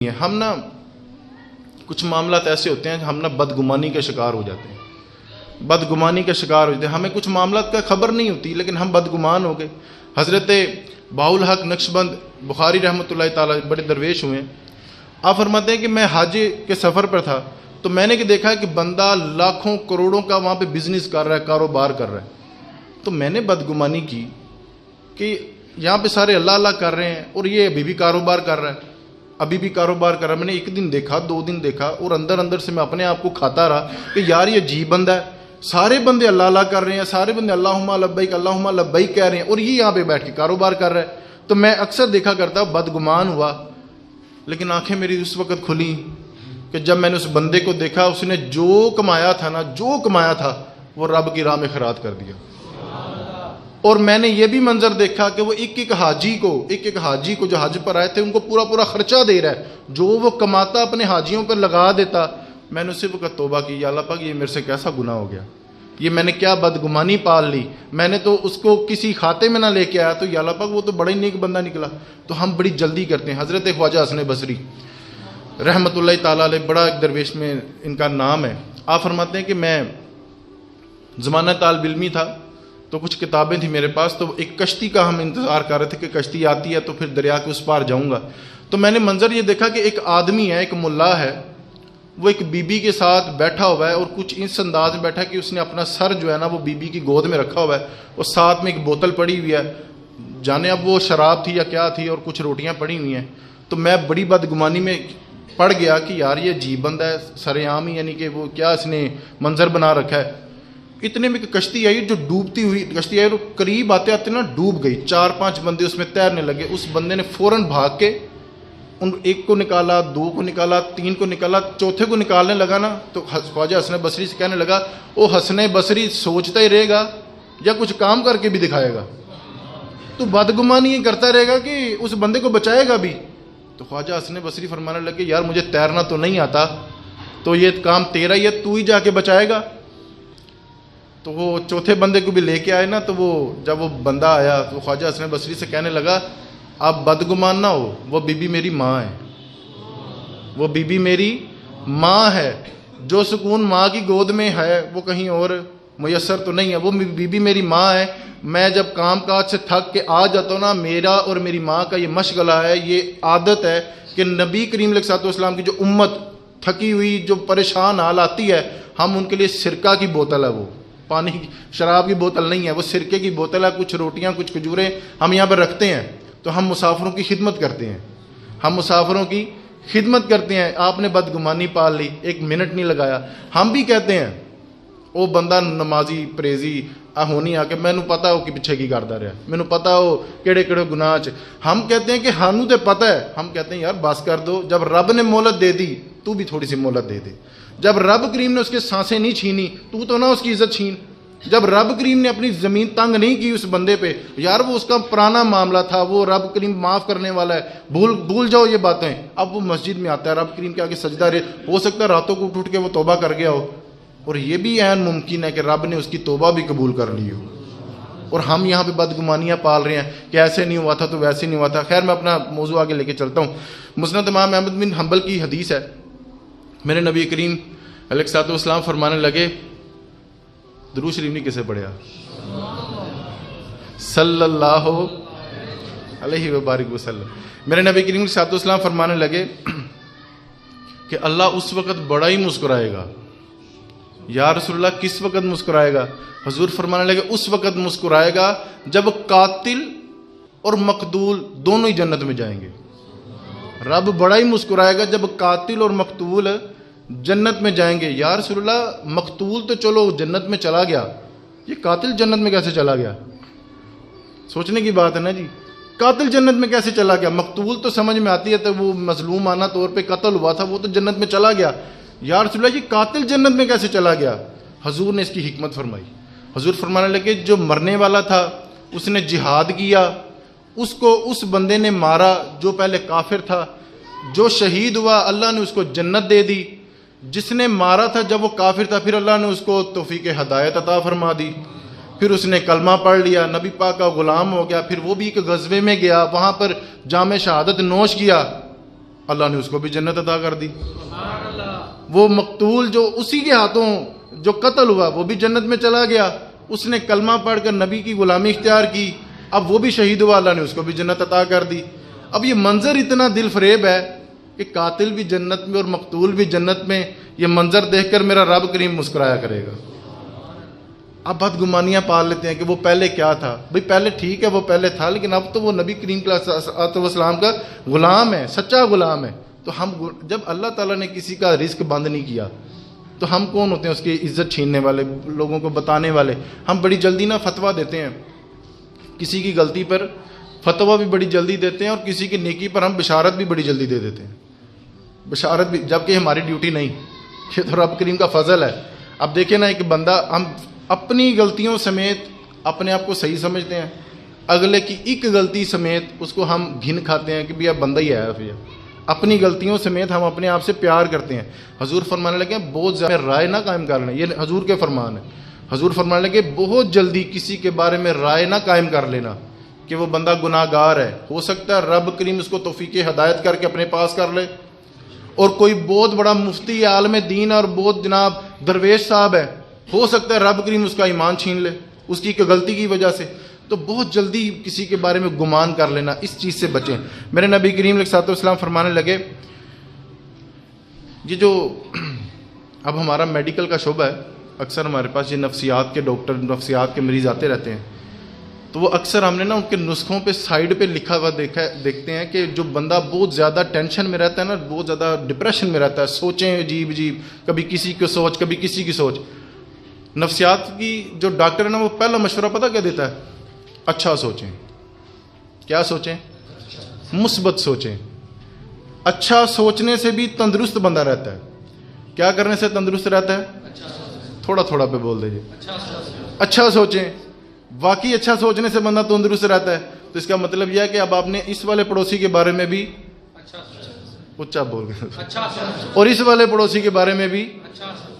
ہم نا کچھ معاملات ایسے ہوتے ہیں ہم نا بدگمانی کے شکار ہو جاتے ہیں، بدگمانی کے شکار ہو جاتے ہیں. ہمیں کچھ معاملات کا خبر نہیں ہوتی لیکن ہم بدگمان ہو گئے. حضرت باؤل حق نقشبند بخاری رحمۃ اللہ تعالی بڑے درویش ہوئے ہیں. آپ فرماتے ہیں کہ میں حج کے سفر پر تھا تو میں نے دیکھا کہ بندہ لاکھوں کروڑوں کا وہاں پہ بزنس کر رہا ہے، کاروبار کر رہا ہے. تو میں نے بدگمانی کی کہ یہاں پہ سارے اللہ اللہ کر رہے ہیں اور یہ ابھی بھی کاروبار کر رہا ہے، ابھی بھی کاروبار کر رہا ہے. میں نے ایک دن دیکھا، دو دن دیکھا اور اندر اندر سے میں اپنے آپ کو کھاتا رہا کہ یار یہ عجیب بندہ ہے. سارے بندے اللہ اللہ کر رہے ہیں، سارے بندے اللہم لبیک اللہم لبیک کہہ رہے ہیں اور یہ یہاں پہ بیٹھ کے کاروبار کر رہا ہے. تو میں اکثر دیکھا کرتا بدگمان ہوا، لیکن آنکھیں میری اس وقت کھلی کہ جب میں نے اس بندے کو دیکھا اس نے جو کمایا تھا نا، جو کمایا تھا وہ رب کی راہ میں خیرات کر دیا. اور میں نے یہ بھی منظر دیکھا کہ وہ ایک ایک حاجی کو جو حج پر آئے تھے ان کو پورا پورا خرچہ دے رہا ہے، جو وہ کماتا اپنے حاجیوں پر لگا دیتا. میں نے اسی وقت توبہ کی، یا اللہ پاک یہ میرے سے کیسا گناہ ہو گیا، یہ میں نے کیا بدگمانی پال لی. میں نے تو اس کو کسی کھاتے میں نہ لے کے آیا، تو یا اللہ پاک وہ تو بڑا ہی نیک بندہ نکلا. تو ہم بڑی جلدی کرتے ہیں. حضرت خواجہ حسن بصری رحمۃ اللہ تعالیٰ علیہ بڑا ایک درویش میں ان کا نام ہے. آپ فرماتے ہیں کہ میں زمانہ طالب علمی تھا تو کچھ کتابیں تھیں میرے پاس، تو ایک کشتی کا ہم انتظار کر رہے تھے کہ کشتی آتی ہے تو پھر دریا کے اس پار جاؤں گا. تو میں نے منظر یہ دیکھا کہ ایک آدمی ہے، ایک ملا ہے، وہ ایک بی بی کے ساتھ بیٹھا ہوا ہے اور کچھ اس انداز میں بیٹھا کہ اس نے اپنا سر جو ہے نا وہ بی بی کی گود میں رکھا ہوا ہے اور ساتھ میں ایک بوتل پڑی ہوئی ہے، جانے اب وہ شراب تھی یا کیا تھی، اور کچھ روٹیاں پڑی ہوئی ہیں. تو میں بڑی بدگمانی میں پڑ گیا کہ یار یہ عجیب بندہ ہے، سر عام ہی یعنی کہ وہ کیا اس نے منظر بنا رکھا ہے. اتنے میں کشتی آئی جو ڈوبتی ہوئی کشتی آئی، قریب آتے آتے نا ڈوب گئی. 4-5 بندے اس میں تیرنے لگے. اس بندے نے فوراً بھاگ کے ان ایک کو نکالا، 2 کو نکالا، 3 کو نکالا، چوتھے کو نکالنے لگا نا تو خواجہ حسن بصری سے کہنے لگا او حسن بصری سوچتا ہی رہے گا یا کچھ کام کر کے بھی دکھائے گا؟ تو بدگمانی یہ کرتا رہے گا کہ اس بندے کو بچائے گا بھی؟ تو خواجہ حسن بصری فرمانے لگے یار مجھے تیرنا تو نہیں آتا، تو یہ کام تیرا ہی ہے، تو ہی جا کے بچائے گا. تو وہ چوتھے بندے کو بھی لے کے آئے نا، تو وہ جب وہ بندہ آیا تو خواجہ حسن بصری سے کہنے لگا آپ بدگمان نہ ہو، وہ بی بی میری ماں ہے، وہ بی بی میری ماں ہے. جو سکون ماں کی گود میں ہے وہ کہیں اور میسر تو نہیں ہے. وہ بی بی میری ماں ہے. میں جب کام کاج سے تھک کے آ جاتا ہوں نا، میرا اور میری ماں کا یہ مشغلہ ہے، یہ عادت ہے کہ نبی کریم علیہ السلام کی جو امت تھکی ہوئی جو پریشان حال آتی ہے، ہم ان کے لیے سرکہ کی بوتل ہے، وہ پانی شراب کی بوتل نہیں ہے، وہ سرکے کی بوتل ہے. کچھ روٹیاں کچھ کھجوریں ہم یہاں پر رکھتے ہیں، تو ہم مسافروں کی خدمت کرتے ہیں، ہم مسافروں کی خدمت کرتے ہیں. آپ نے بدگمانی پال لی، 1 منٹ نہیں لگایا. ہم بھی کہتے ہیں وہ بندہ نمازی پریزی ہونی آ کے مینوں پتا ہو کہ پیچھے کی کرتا رہا، مینوں پتا ہو کہڑے کہڑے گناہ چ. ہم کہتے ہیں کہ ہانوں تے پتہ ہے، ہم کہتے ہیں یار بس کر دو. جب رب نے مہلت دے دی تو بھی تھوڑی سی مہلت دے دے. جب رب کریم نے اس کے سانسیں نہیں چھینی تو نہ اس کی عزت چھین. جب رب کریم نے اپنی زمین تنگ نہیں کی اس بندے پہ، یار وہ اس کا پرانا معاملہ تھا، وہ رب کریم معاف کرنے والا ہے، بھول جاؤ یہ باتیں. اب وہ مسجد میں آتا ہے، رب کریم کے آگے سجدہ رہے، ہو سکتا ہے راتوں کو اٹھ کے وہ توبہ کر گیا ہو، اور یہ بھی عین ممکن ہے کہ رب نے اس کی توبہ بھی قبول کر لی ہو. اور ہم یہاں پہ بدگمانیاں پال رہے ہیں کہ ایسے نہیں ہوا تھا تو ویسے نہیں ہوا تھا. خیر میں اپنا موضوع آگے لے کے چلتا ہوں. مسند امام احمد بن حنبل کی حدیث ہے، میرے نبی کریم علیہ الصلوۃ والسلام فرمانے لگے، درود شریف نہیں کسے پڑھیا، صلی اللہ علیہ وبارک وسلم. میرے نبی کریم علیہ الصلوۃ والسلام فرمانے لگے کہ اللہ اس وقت بڑا ہی مسکرائے گا. یا رسول اللہ کس وقت مسکرائے گا؟ حضور فرمانے لگے اس وقت مسکرائے گا جب قاتل اور مقتول دونوں ہی جنت میں جائیں گے. رب بڑا ہی مسکرائے گا جب قاتل اور مقتول جنت میں جائیں گے. یا رسول اللہ مقتول تو چلو جنت میں چلا گیا، یہ قاتل جنت میں کیسے چلا گیا؟ سوچنے کی بات ہے نا جی، قاتل جنت میں کیسے چلا گیا؟ مقتول تو سمجھ میں آتی ہے، تو وہ مظلومانہ طور پہ قتل ہوا تھا، وہ تو جنت میں چلا گیا. یا رسول اللہ یہ قاتل جنت میں کیسے چلا گیا؟ حضور نے اس کی حکمت فرمائی. حضور فرمانے لگے جو مرنے والا تھا اس نے جہاد کیا، اس کو اس بندے نے مارا جو پہلے کافر تھا، جو شہید ہوا اللہ نے اس کو جنت دے دی. جس نے مارا تھا جب وہ کافر تھا پھر اللہ نے اس کو توفیق ہدایت عطا فرما دی، پھر اس نے کلمہ پڑھ لیا، نبی پاک کا غلام ہو گیا، پھر وہ بھی ایک غزوے میں گیا، وہاں پر جام شہادت نوش کیا. اللہ نے اس کو بھی جنت عطا کر دی. وہ مقتول جو اسی کے ہاتھوں جو قتل ہوا وہ بھی جنت میں چلا گیا, اس نے کلمہ پڑھ کر نبی کی غلامی اختیار کی, اب وہ بھی شہید ہوا, اللہ نے اس کو بھی جنت عطا کر دی. اب یہ منظر اتنا دل فریب ہے کہ قاتل بھی جنت میں اور مقتول بھی جنت میں, یہ منظر دیکھ کر میرا رب کریم مسکرایا کرے گا. اب بدگمانیاں پال لیتے ہیں کہ وہ پہلے کیا تھا. بھئی پہلے ٹھیک ہے وہ پہلے تھا, لیکن اب تو وہ نبی کریم صلی اللہ علیہ وسلم کا غلام ہے, سچا غلام ہے. تو ہم جب اللہ تعالیٰ نے کسی کا رزق بند نہیں کیا تو ہم کون ہوتے ہیں اس کی عزت چھیننے والے, لوگوں کو بتانے والے. ہم بڑی جلدی نہ فتویٰ دیتے ہیں, کسی کی غلطی پر فتویٰ بھی بڑی جلدی دیتے ہیں, اور کسی کی نیکی پر ہم بشارت بھی بڑی جلدی دے دیتے ہیں, بشارت بھی, جبکہ ہماری ڈیوٹی نہیں. یہ تو رب کریم کا فضل ہے. اب دیکھیں نا, ایک بندہ, ہم اپنی غلطیوں سمیت اپنے آپ کو صحیح سمجھتے ہیں, اگلے کی ایک غلطی سمیت اس کو ہم گھن کھاتے ہیں کہ بھی اب بندہ ہی آیا پھر. اپنی غلطیوں سمیت ہم اپنے آپ سے پیار کرتے ہیں. حضور فرمانے لگے بہت زیادہ رائے نہ قائم کر لیں, یہ حضور کے فرمان ہے. حضور فرمانے لگے بہت جلدی کسی کے بارے میں رائے نہ قائم کر لینا کہ وہ بندہ گناہ گار ہے. ہو سکتا ہے رب کریم اس کو توفیق ہدایت کر کے اپنے پاس کر لے, اور کوئی بہت بڑا مفتی عالم دین اور بہت جناب درویش صاحب ہے, ہو سکتا ہے رب کریم اس کا ایمان چھین لے اس کی ایک غلطی کی وجہ سے. تو بہت جلدی کسی کے بارے میں گمان کر لینا, اس چیز سے بچیں. میرے نبی کریم علیہ الصلوۃ والسلام فرمانے لگے, یہ جو اب ہمارا میڈیکل کا شعبہ ہے, اکثر ہمارے پاس یہ نفسیات کے ڈاکٹر, نفسیات کے مریض آتے رہتے ہیں, تو وہ اکثر ہم نے نا ان کے نسخوں پہ سائڈ پہ لکھا ہوا دیکھتے ہیں کہ جو بندہ بہت زیادہ ٹینشن میں رہتا ہے نا, بہت زیادہ ڈپریشن میں رہتا ہے, سوچیں عجیب عجیب, کبھی کسی کی سوچ کبھی کسی کی سوچ. نفسیات کی جو ڈاکٹر ہے نا, وہ پہلا مشورہ پتہ کیا دیتا ہے؟ اچھا سوچیں. کیا سوچیں؟ مثبت سوچیں. اچھا سوچنے سے بھی تندرست بندہ رہتا ہے. کیا کرنے سے تندرست رہتا ہے؟ تھوڑا تھوڑا پہ بول دیجیے. اچھا سوچیں. واقعی اچھا سوچنے سے بندہ تندرست رہتا ہے. تو اس کا مطلب یہ ہے کہ اب آپ نے اس والے پڑوسی کے بارے میں بھی اچھا بول گئے, اور اس والے پڑوسی کے بارے میں بھی,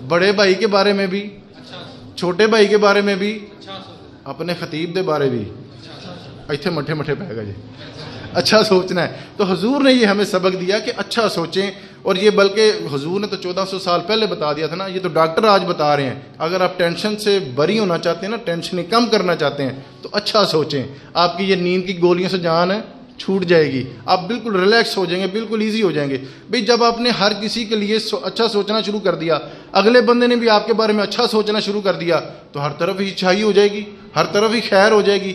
بڑے بھائی کے بارے میں بھی, چھوٹے بھائی کے بارے میں بھی, اپنے خطیب دے بارے بھی. ایتھے مٹھے مٹھے پہ گا جی, اچھا سوچنا ہے. تو حضور نے یہ ہمیں سبق دیا کہ اچھا سوچیں, اور یہ بلکہ حضور نے تو 1400 سال پہلے بتا دیا تھا نا, یہ تو ڈاکٹر آج بتا رہے ہیں. اگر آپ ٹینشن سے بری ہونا چاہتے ہیں نا, ٹینشن کم کرنا چاہتے ہیں, تو اچھا سوچیں. آپ کی یہ نیند کی گولیوں سے جان ہے چھوٹ جائے گی, آپ بالکل ریلیکس ہو جائیں گے, بالکل ایزی ہو جائیں گے. بھئی جب آپ نے ہر کسی کے لیے اچھا سوچنا شروع کر دیا, اگلے بندے نے بھی آپ کے بارے میں اچھا سوچنا شروع کر دیا, تو ہر طرف ہی اچھائی ہو جائے گی, ہر طرف ہی خیر ہو جائے گی.